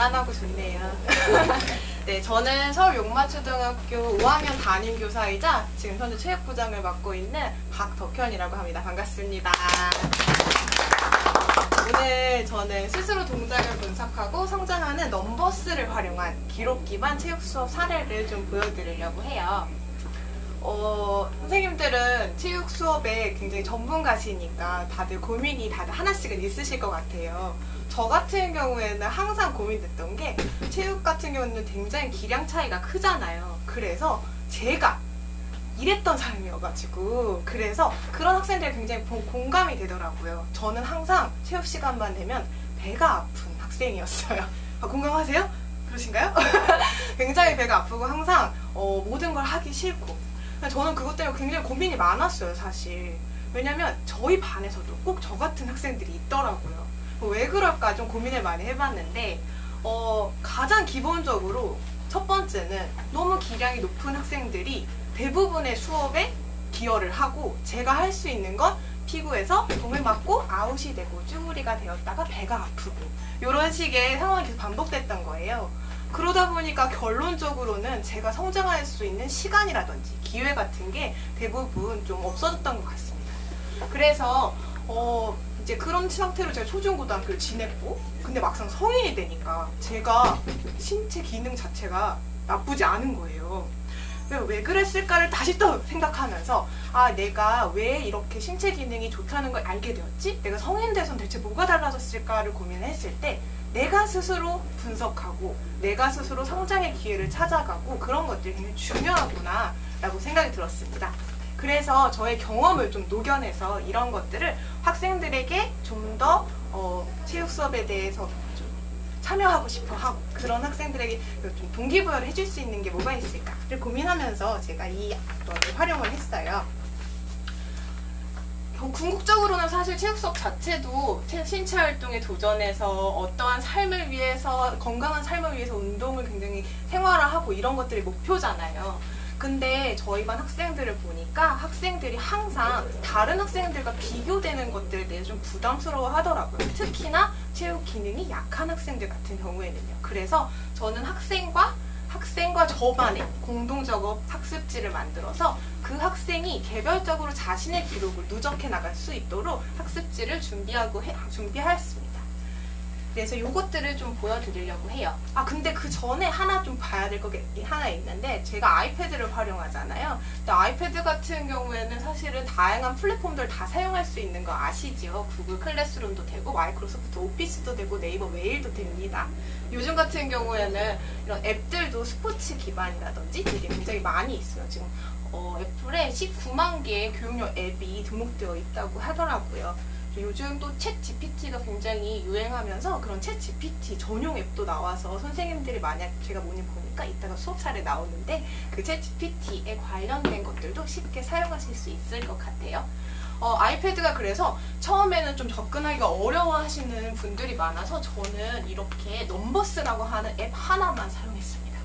단란하고 좋네요. 네, 저는 서울용마초등학교 5학년 담임교사이자 지금 현재 체육부장을 맡고 있는 박덕현이라고 합니다. 반갑습니다. 오늘 저는 스스로 동작을 분석하고 성장하는 넘버스를 활용한 기록 기반 체육 수업 사례를 좀 보여드리려고 해요. 선생님들은 체육 수업에 굉장히 전문가시니까 다들 고민이 다들 하나씩은 있으실 것 같아요. 저 같은 경우에는 항상 고민됐던 게 체육 같은 경우는 굉장히 기량 차이가 크잖아요. 그래서 제가 이랬던 삶이어가지고 그래서 그런 학생들이 굉장히 공감이 되더라고요. 저는 항상 체육 시간만 되면 배가 아픈 학생이었어요. 공감하세요? 그러신가요? 굉장히 배가 아프고 항상 모든 걸 하기 싫고 저는 그것 때문에 굉장히 고민이 많았어요, 사실. 왜냐면 저희 반에서도 꼭 저 같은 학생들이 있더라고요. 왜 그럴까 좀 고민을 많이 해봤는데 가장 기본적으로 첫 번째는 너무 기량이 높은 학생들이 대부분의 수업에 기여를 하고 제가 할 수 있는 건 피구에서 공을 맞고 아웃이 되고 쭈구리가 되었다가 배가 아프고 이런 식의 상황이 계속 반복됐던 거예요. 그러다 보니까 결론적으로는 제가 성장할 수 있는 시간이라든지 기회 같은 게 대부분 좀 없어졌던 것 같습니다. 그래서 이제 그런 상태로 제가 초중고등학교를 지냈고 근데 막상 성인이 되니까 제가 신체 기능 자체가 나쁘지 않은 거예요. 왜 그랬을까를 다시 또 생각하면서 내가 왜 이렇게 신체 기능이 좋다는 걸 알게 되었지? 내가 성인 돼선 대체 뭐가 달라졌을까를 고민을 했을 때 내가 스스로 분석하고 내가 스스로 성장의 기회를 찾아가고 그런 것들이 굉장히 중요하구나 라고 생각이 들었습니다. 그래서 저의 경험을 좀 녹여내서 이런 것들을 학생들에게 좀 더 체육 수업에 대해서 좀 참여하고 싶어 하고 그런 학생들에게 좀 동기부여를 해줄 수 있는 게 뭐가 있을까를 고민하면서 제가 이 안을 활용을 했어요. 궁극적으로는 사실 체육 수업 자체도 신체 활동에 도전해서 어떠한 삶을 위해서 건강한 삶을 위해서 운동을 굉장히 생활화하고 이런 것들이 목표잖아요. 근데 저희 반 학생들을 보니까 학생들이 항상 다른 학생들과 비교되는 것들에 대해 좀 부담스러워 하더라고요. 특히나 체육 기능이 약한 학생들 같은 경우에는요. 그래서 저는 학생과 저만의 공동작업 학습지를 만들어서 그 학생이 개별적으로 자신의 기록을 누적해 나갈 수 있도록 학습지를 준비하였습니다. 그래서 요것들을 좀 보여드리려고 해요. 근데 그 전에 하나 좀 봐야 될 게 하나 있는데 제가 아이패드를 활용하잖아요. 근데 아이패드 같은 경우에는 사실은 다양한 플랫폼들 다 사용할 수 있는 거 아시죠? 구글 클래스룸도 되고 마이크로소프트 오피스도 되고 네이버 메일도 됩니다. 요즘 같은 경우에는 이런 앱들도 스포츠 기반이라든지 되게 굉장히 많이 있어요. 지금 애플에 19만 개의 교육용 앱이 등록되어 있다고 하더라고요. 요즘 또 챗 GPT가 굉장히 유행하면서 그런 챗 GPT 전용 앱도 나와서 선생님들이 만약 제가 뭐니 보니까 이따가 수업 사례 나오는데 그 챗 GPT에 관련된 것들도 쉽게 사용하실 수 있을 것 같아요. 아이패드가 그래서 처음에는 좀 접근하기가 어려워하시는 분들이 많아서 저는 이렇게 넘버스라고 하는 앱 하나만 사용했습니다.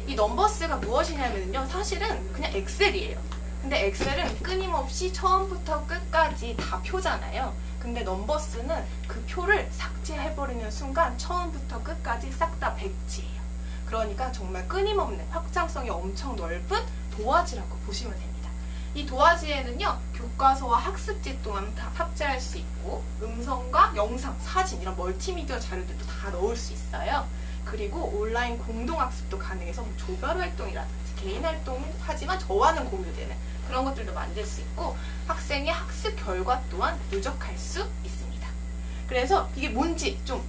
이 넘버스가 무엇이냐면요, 사실은 그냥 엑셀이에요. 근데 엑셀은 끊임없이 처음부터 끝까지 다 표잖아요. 근데 넘버스는 그 표를 삭제해버리는 순간 처음부터 끝까지 싹 다 백지예요. 그러니까 정말 끊임없는 확장성이 엄청 넓은 도화지라고 보시면 됩니다. 이 도화지에는요, 교과서와 학습지 또한 다 탑재할 수 있고 음성과 영상, 사진 이런 멀티미디어 자료들도 다 넣을 수 있어요. 그리고 온라인 공동학습도 가능해서 조별 활동이라든지 개인 활동하지만 저와는 공유되는 그런 것들도 만들 수 있고 학생의 학습 결과 또한 누적할 수 있습니다. 그래서 이게 뭔지 좀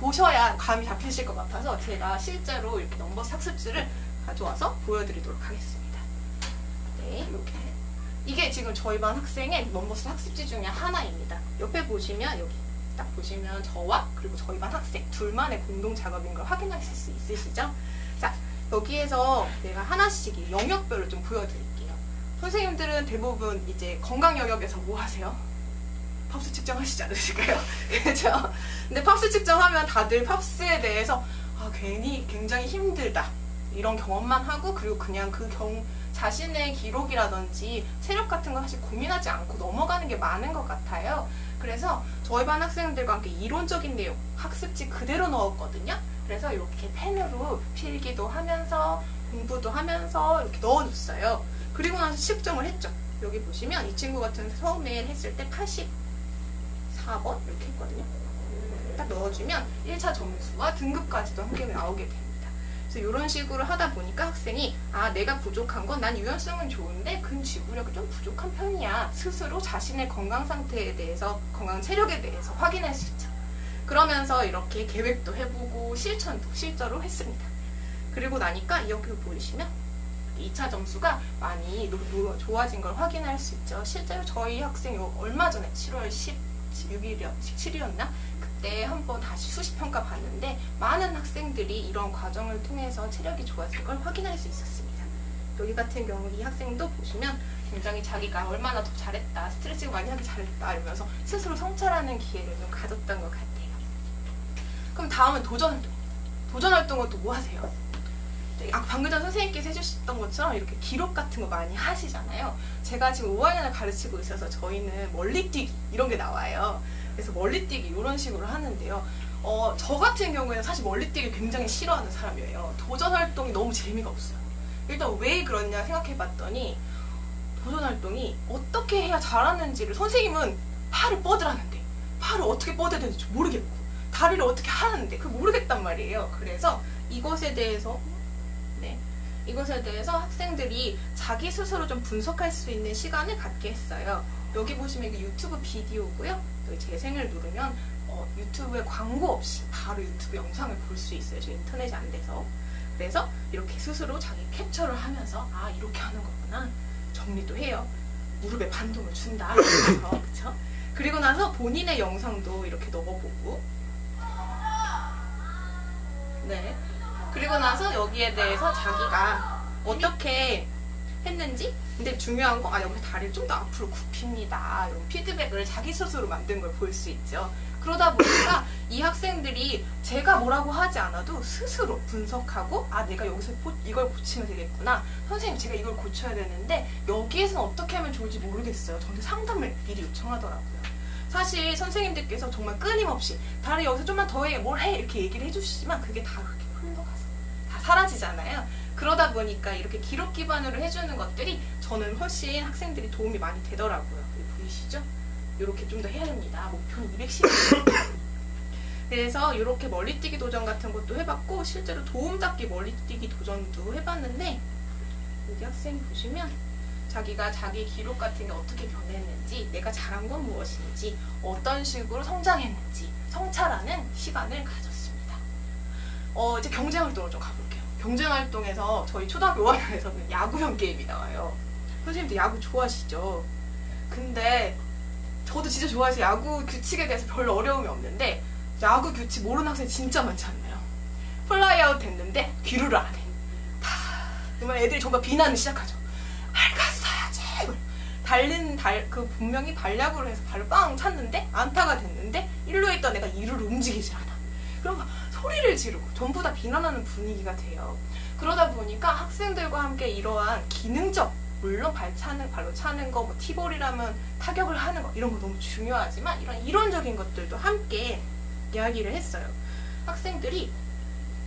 보셔야 감이 잡히실 것 같아서 제가 실제로 이렇게 넘버스 학습지를 가져와서 보여드리도록 하겠습니다. 네, 이렇게. 이게 지금 저희 반 학생의 넘버스 학습지 중에 하나입니다. 옆에 보시면 여기 딱 보시면 저와 그리고 저희 반 학생 둘만의 공동 작업인 걸 확인하실 수 있으시죠? 자, 여기에서 내가 하나씩 영역별로 좀 보여드릴게요. 선생님들은 대부분 이제 건강 영역에서 뭐 하세요? 팝스 측정하시지 않으실까요? 그렇죠? 근데 팝스 측정하면 다들 팝스에 대해서 괜히 굉장히 힘들다 이런 경험만 하고 그리고 그냥 자신의 기록이라든지 체력 같은 거 사실 고민하지 않고 넘어가는 게 많은 것 같아요. 그래서 저희 반 학생들과 함께 이론적인 내용, 학습지 그대로 넣었거든요. 그래서 이렇게 펜으로 필기도 하면서 공부도 하면서 이렇게 넣어줬어요. 그리고 나서 측정을 했죠. 여기 보시면 이 친구 같은 처음에 했을 때 84번 이렇게 했거든요. 딱 넣어주면 1차 점수와 등급까지도 함께 나오게 됩니다. 그래서 이런 식으로 하다 보니까 학생이 아, 내가 부족한 건 난 유연성은 좋은데 근지구력이 좀 부족한 편이야. 스스로 자신의 건강 상태에 대해서, 건강 체력에 대해서 확인할 수 있죠. 그러면서 이렇게 계획도 해보고 실천도 실제로 했습니다. 그리고 나니까 여기 보이시면 2차 점수가 많이 좋아진 걸 확인할 수 있죠. 실제로 저희 학생 얼마 전에 7월 17일이었나? 그때 한번 다시 수시평가 봤는데 많은 학생들이 이런 과정을 통해서 체력이 좋아진 걸 확인할 수 있었습니다. 여기 같은 경우 이 학생도 보시면 굉장히 자기가 얼마나 더 잘했다, 스트레칭 많이 하기 잘했다 이러면서 스스로 성찰하는 기회를 좀 가졌던 것 같아요. 그럼 다음은 도전활동입니다. 도전활동은 또 뭐 하세요? 방금 전 선생님께서 해주셨던 것처럼 이렇게 기록 같은 거 많이 하시잖아요. 제가 지금 5학년을 가르치고 있어서 저희는 멀리뛰기 이런 게 나와요. 그래서 멀리뛰기 이런 식으로 하는데요. 저 같은 경우에는 사실 멀리뛰기 굉장히 싫어하는 사람이에요. 도전활동이 너무 재미가 없어요. 일단 왜 그러냐 생각해봤더니 도전활동이 어떻게 해야 잘하는지를 선생님은 팔을 뻗으라는데 팔을 어떻게 뻗어야 되는지 모르겠고 다리를 어떻게 하는데 그걸 모르겠단 말이에요. 그래서 이것에 대해서 학생들이 자기 스스로 좀 분석할 수 있는 시간을 갖게 했어요. 여기 보시면 이게 유튜브 비디오고요. 여기 재생을 누르면 유튜브에 광고 없이 바로 유튜브 영상을 볼 수 있어요. 저 인터넷이 안 돼서. 그래서 이렇게 스스로 자기 캡처를 하면서 아, 이렇게 하는 거구나. 정리도 해요. 무릎에 반동을 준다. 그렇죠? 그리고 나서 본인의 영상도 이렇게 넣어보고 네. 그리고 나서 여기에 대해서 자기가 어떻게 했는지 근데 중요한 거 여기 다리를 좀 더 앞으로 굽힙니다. 이런 피드백을 자기 스스로 만든 걸 볼 수 있죠. 그러다 보니까 이 학생들이 제가 뭐라고 하지 않아도 스스로 분석하고 아, 내가 여기서 이걸 고치면 되겠구나. 선생님 제가 이걸 고쳐야 되는데 여기에서는 어떻게 하면 좋을지 모르겠어요. 저한테 상담을 미리 요청하더라고요. 사실 선생님들께서 정말 끊임없이 다리 여기서 좀만 더 해, 뭘 해 이렇게 얘기를 해주시지만 그게 다 그렇게 흘러가서 다 사라지잖아요. 그러다 보니까 이렇게 기록 기반으로 해주는 것들이 저는 훨씬 학생들이 도움이 많이 되더라고요. 여기 보이시죠? 이렇게 좀 더 해야 됩니다. 목표는 210. 그래서 이렇게 멀리뛰기 도전 같은 것도 해봤고 실제로 도움닫기 멀리뛰기 도전도 해봤는데 여기 학생이 보시면 자기가 자기 기록 같은 게 어떻게 변했는지 내가 잘한 건 무엇인지 어떤 식으로 성장했는지 성찰하는 시간을 가졌습니다. 이제 경제활동을 좀 가볼게요. 경제활동에서 저희 초등학교 5학년에서는 야구형 게임이 나와요. 선생님도 야구 좋아하시죠? 근데 저도 진짜 좋아해서 야구 규칙에 대해서 별로 어려움이 없는데 야구 규칙 모르는 학생이 진짜 많지 않나요? 플라이아웃 됐는데 귀루를 안 해. 그러면 애들이 정말 비난을 시작하죠. 그 분명히 발야구를 해서 발을 빵 찼는데 안타가 됐는데 1루에 있던 애가 2루를 움직이질 않아. 그럼 막 소리를 지르고 전부 다 비난하는 분위기가 돼요. 그러다 보니까 학생들과 함께 이러한 기능적 물론 발로 차는 거, 뭐 티볼이라면 타격을 하는 거 이런 거 너무 중요하지만 이런 이론적인 것들도 함께 이야기를 했어요. 학생들이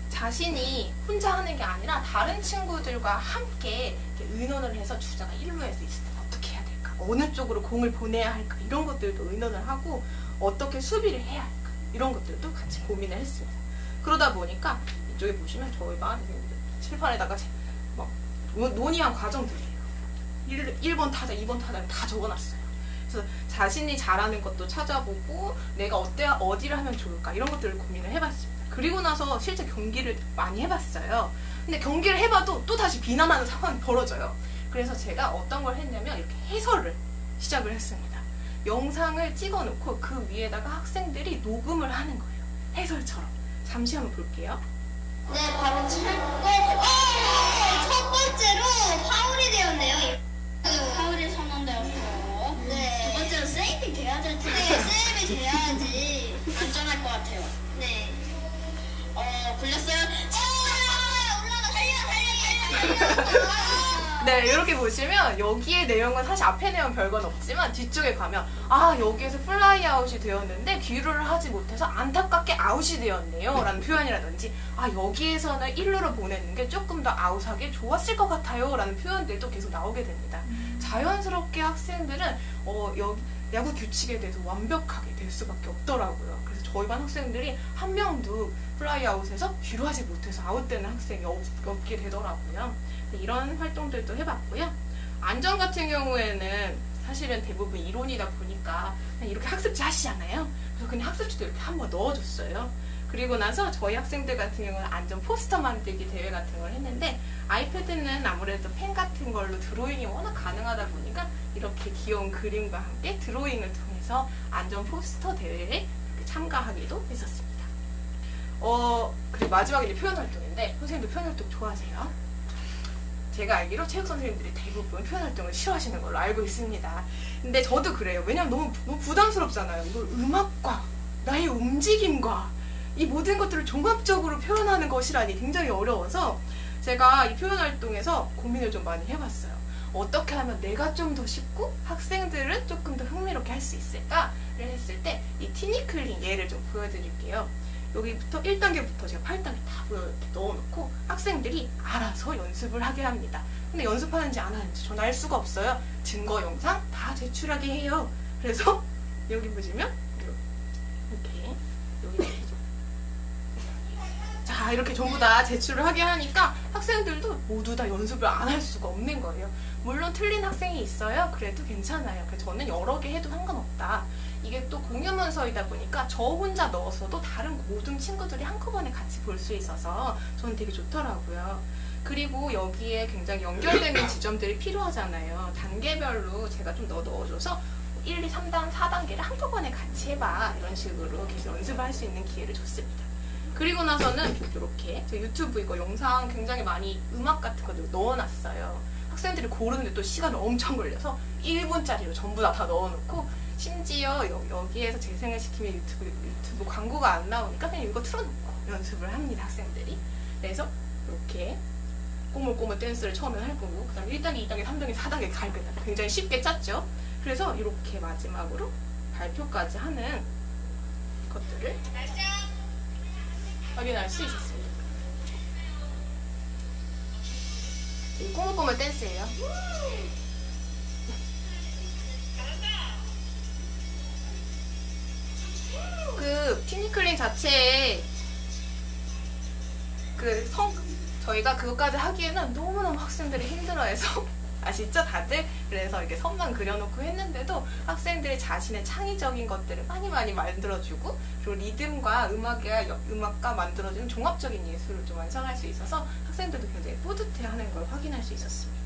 자신이 혼자 하는 게 아니라 다른 친구들과 함께 이렇게 의논을 해서 주자가 1루에서 있을 때 어떻게 해야 될까? 어느 쪽으로 공을 보내야 할까? 이런 것들도 의논을 하고 어떻게 수비를 해야 할까? 이런 것들도 같이 고민을 했습니다. 그러다 보니까 이쪽에 보시면 저희 반 칠판에다가 막 논의한 과정들이에요. 1번 타자, 2번 타자를 다 적어놨어요. 그래서 자신이 잘하는 것도 찾아보고 내가 어디를 하면 좋을까? 이런 것들을 고민을 해봤습니다. 그리고 나서 실제 경기를 많이 해봤어요. 근데 경기를 해봐도 또 다시 비난하는 상황이 벌어져요. 그래서 제가 어떤 걸 했냐면 이렇게 해설을 시작을 했습니다. 영상을 찍어놓고 그 위에다가 학생들이 녹음을 하는 거예요. 해설처럼. 잠시 한번 볼게요. 네, 바로 첫 번째로 파울이 되었네요. 파울이 선언되었어요. 네. 두 번째로 세이빙 돼야 될 텐데. 네, 세이빙 돼야지. 안전할 것 같아요. 네. 굴렸어요. 올라가, 달려. 네, 이렇게 보시면 여기에 내용은 사실 앞에 내용 별건 없지만 뒤쪽에 가면 여기에서 플라이 아웃이 되었는데 귀루를 하지 못해서 안타깝게 아웃이 되었네요 라는 표현이라든지 여기에서는 1루로 보내는 게 조금 더 아웃하기 좋았을 것 같아요 라는 표현들도 계속 나오게 됩니다. 자연스럽게 학생들은 야구 규칙에 대해서 완벽하게 될 수밖에 없더라고요. 그래서 저희 반 학생들이 한 명도 플라이 아웃에서 귀루하지 못해서 아웃되는 학생이 없게 되더라고요. 이런 활동들도 해봤고요. 안전 같은 경우에는 사실은 대부분 이론이다 보니까 그냥 이렇게 학습지 하시잖아요. 그래서 그냥 학습지도 이렇게 한번 넣어줬어요. 그리고 나서 저희 학생들 같은 경우는 안전 포스터 만들기 대회 같은 걸 했는데 아이패드는 아무래도 펜 같은 걸로 드로잉이 워낙 가능하다 보니까 이렇게 귀여운 그림과 함께 드로잉을 통해서 안전 포스터 대회에 참가하기도 했었습니다. 그리고 마지막에 이제 표현 활동인데 선생님도 표현 활동 좋아하세요? 제가 알기로 체육 선생님들이 대부분 표현 활동을 싫어하시는 걸로 알고 있습니다. 근데 저도 그래요. 왜냐면 너무 부담스럽잖아요. 이걸 음악과 나의 움직임과 이 모든 것들을 종합적으로 표현하는 것이라니 굉장히 어려워서 제가 이 표현 활동에서 고민을 좀 많이 해봤어요. 어떻게 하면 내가 좀 더 쉽고 학생들은 조금 더 흥미롭게 할 수 있을까를 했을 때 이 티니클링 예를 좀 보여드릴게요. 여기부터 1단계부터 제가 8단계 다 이렇게 넣어놓고 학생들이 알아서 연습을 하게 합니다. 근데 연습하는지 안 하는지 전 알 수가 없어요. 증거 영상 다 제출하게 해요. 그래서 여기 보시면 이렇게 여기 자 이렇게 전부 다 제출을 하게 하니까 학생들도 모두 다 연습을 안 할 수가 없는 거예요. 물론 틀린 학생이 있어요. 그래도 괜찮아요. 그래서 저는 여러 개 해도 상관없다. 이게 또 공유 문서이다 보니까 저 혼자 넣었어도 다른 모든 친구들이 한꺼번에 같이 볼 수 있어서 저는 되게 좋더라고요. 그리고 여기에 굉장히 연결되는 지점들이 필요하잖아요. 단계별로 제가 좀 넣어줘서 1, 2, 3단, 4단계를 한꺼번에 같이 해봐 이런 식으로 계속 연습을 할 수 있는 기회를 줬습니다. 그리고 나서는 이렇게 저 유튜브 이거 영상 굉장히 많이 음악 같은 거 넣어놨어요. 학생들이 고르는데 또 시간을 엄청 걸려서 1분짜리로 전부 다 넣어놓고 심지어 여기에서 재생을 시키면 유튜브 광고가 안 나오니까 그냥 이거 틀어놓고 연습을 합니다, 학생들이. 그래서 이렇게 꼬물꼬물 댄스를 처음에 할 거고 그 다음에 1단계, 2단계, 3단계, 4단계 가니까 굉장히 쉽게 짰죠. 그래서 이렇게 마지막으로 발표까지 하는 것들을 확인할 수 있었습니다. 이 꼬물꼬물 댄스예요. 그 티니클린 자체에 저희가 그것까지 하기에는 너무너무 학생들이 힘들어해서 아시죠 다들? 그래서 이렇게 선만 그려놓고 했는데도 학생들이 자신의 창의적인 것들을 많이 만들어주고 그리고 리듬과 음악과 만들어주는 종합적인 예술을 좀 완성할 수 있어서 학생들도 굉장히 뿌듯해하는 걸 확인할 수 있었습니다.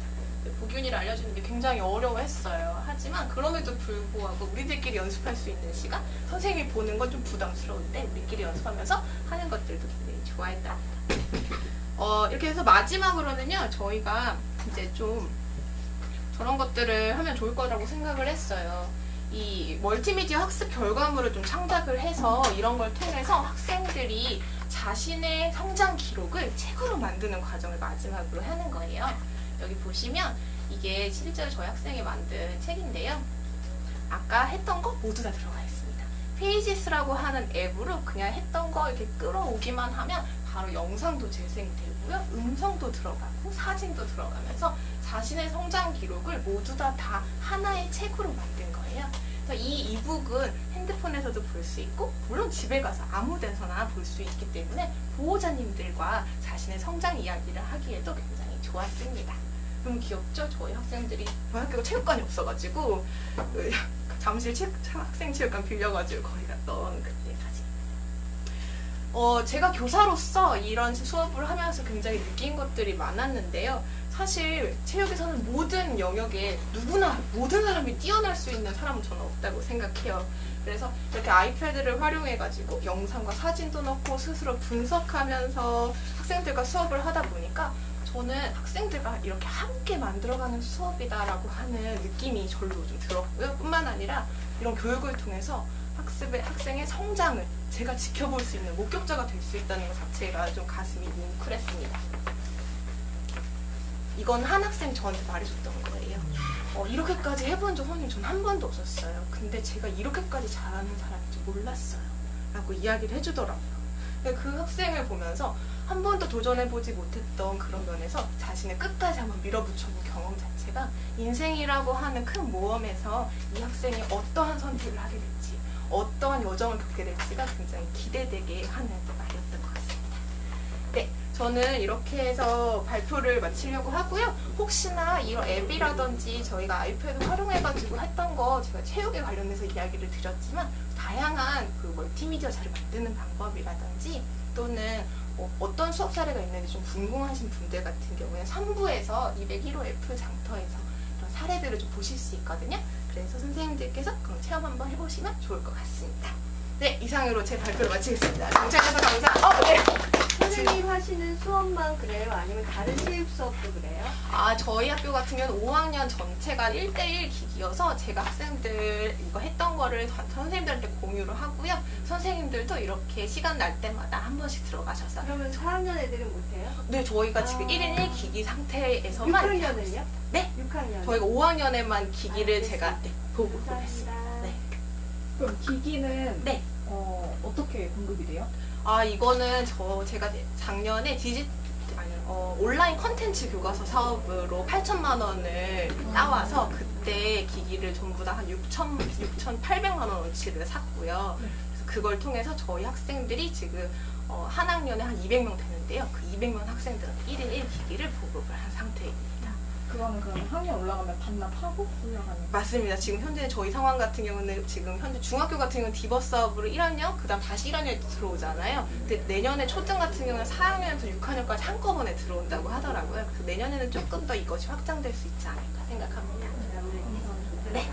보균이를 알려주는 게 굉장히 어려워했어요. 하지만 그럼에도 불구하고 우리들끼리 연습할 수 있는 시간 선생님이 보는 건 좀 부담스러운데 우리끼리 연습하면서 하는 것들도 굉장히 좋아했답니다. 이렇게 해서 마지막으로는요 저희가 이제 좀 저런 것들을 하면 좋을 거라고 생각을 했어요. 이 멀티미디어 학습 결과물을 좀 창작을 해서 이런 걸 통해서 학생들이 자신의 성장 기록을 책으로 만드는 과정을 마지막으로 하는 거예요. 여기 보시면 이게 실제로 저희 학생이 만든 책인데요. 아까 했던 거 모두 다 들어가 있습니다. 페이지스라고 하는 앱으로 그냥 했던 거 이렇게 끌어오기만 하면 바로 영상도 재생되고요. 음성도 들어가고 사진도 들어가면서 자신의 성장 기록을 모두 다 하나의 책으로 만든 거예요. 그래서 이 이북은 핸드폰에서도 볼 수 있고 물론 집에 가서 아무 데서나 볼 수 있기 때문에 보호자님들과 자신의 성장 이야기를 하기에도 굉장히 좋았습니다. 너무 귀엽죠? 저희 학생들이 학교가 체육관이 없어가지고 잠실 학생 체육관 빌려가지고 거기 갔던 그때 사진. 제가 교사로서 이런 수업을 하면서 굉장히 느낀 것들이 많았는데요. 사실 체육에서는 모든 영역에 누구나 모든 사람이 뛰어날 수 있는 사람은 저는 없다고 생각해요. 그래서 이렇게 아이패드를 활용해가지고 영상과 사진도 넣고 스스로 분석하면서 학생들과 수업을 하다 보니까 저는 학생들과 이렇게 함께 만들어가는 수업이다라고 하는 느낌이 절로 좀 들었고요. 뿐만 아니라 이런 교육을 통해서 학생의 성장을 제가 지켜볼 수 있는 목격자가 될 수 있다는 것 자체가 좀 가슴이 뭉클했습니다. 이건 한 학생이 저한테 말해줬던 거예요. 이렇게까지 해본 적 선생님 전 한 번도 없었어요. 근데 제가 이렇게까지 잘하는 사람인지 몰랐어요. 라고 이야기를 해주더라고요. 그 학생을 보면서 한 번도 도전해보지 못했던 그런 면에서 자신을 끝까지 한번 밀어붙여본 경험 자체가 인생이라고 하는 큰 모험에서 이 학생이 어떠한 선택을 하게 될지, 어떠한 여정을 겪게 될지가 굉장히 기대되게 하는 말이었던 것 같습니다. 네, 저는 이렇게 해서 발표를 마치려고 하고요. 혹시나 이런 앱이라든지 저희가 아이패드 활용해가지고 했던 거 제가 체육에 관련해서 이야기를 드렸지만 다양한 그 멀티미디어 자료 만드는 방법이라든지 또는 어떤 수업 사례가 있는지 좀 궁금하신 분들 같은 경우에는 3부에서 201호 F장터에서 이런 사례들을 좀 보실 수 있거든요. 그래서 선생님들께서 그런 체험 한번 해보시면 좋을 것 같습니다. 네, 이상으로 제 발표를 마치겠습니다. 경찰에서 네. 선생님 하시는 수업만 그래요? 아니면 다른 체육 수업도 그래요? 저희 학교 같은 경우는 5학년 전체가 1대1 기기여서 제가 학생들 이거 했던 거를 선생님들한테 공유를 하고요. 선생님들도 이렇게 시간 날 때마다 한 번씩 들어가셔서. 그러면 4학년 애들은 못해요? 네, 저희가 지금 1인 1기기 상태에서만. 6학년은요? 네? 6학년. 저희가 5학년에만 기기를 제가 보고 있습니다. 네. 그럼 기기는 네. 어떻게 공급이 돼요? 이거는 제가 작년에 온라인 컨텐츠 교과서 사업으로 8천만 원을 따와서 그때 기기를 전부 다 한 6,800만 원어치를 샀고요. 그래서 그걸 통해서 저희 학생들이 지금 한 학년에 한 200명 되는데요. 그 200명 학생들은 1인 1기기를 보급을 한 상태입니다. 그거는 그럼 학년 올라가면 반납하고 올라가는? 맞습니다. 지금 현재 저희 상황 같은 경우는 지금 현재 중학교 같은 경우는 디버 사업으로 1학년, 그 다음 다시 1학년에 들어오잖아요. 근데 내년에 초등 같은 경우는 4학년에서 6학년까지 한꺼번에 들어온다고 하더라고요. 그래서 내년에는 조금 더 이것이 확장될 수 있지 않을까 생각합니다. 네.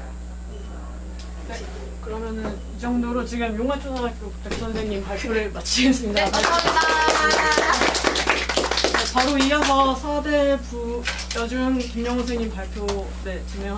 네. 그러면은 이 정도로 지금 용화초등학교 백 선생님 발표를 마치겠습니다. 네, 감사합니다. 바로 이어서 4대 부 여중 김영호 선생님 발표 진행하도록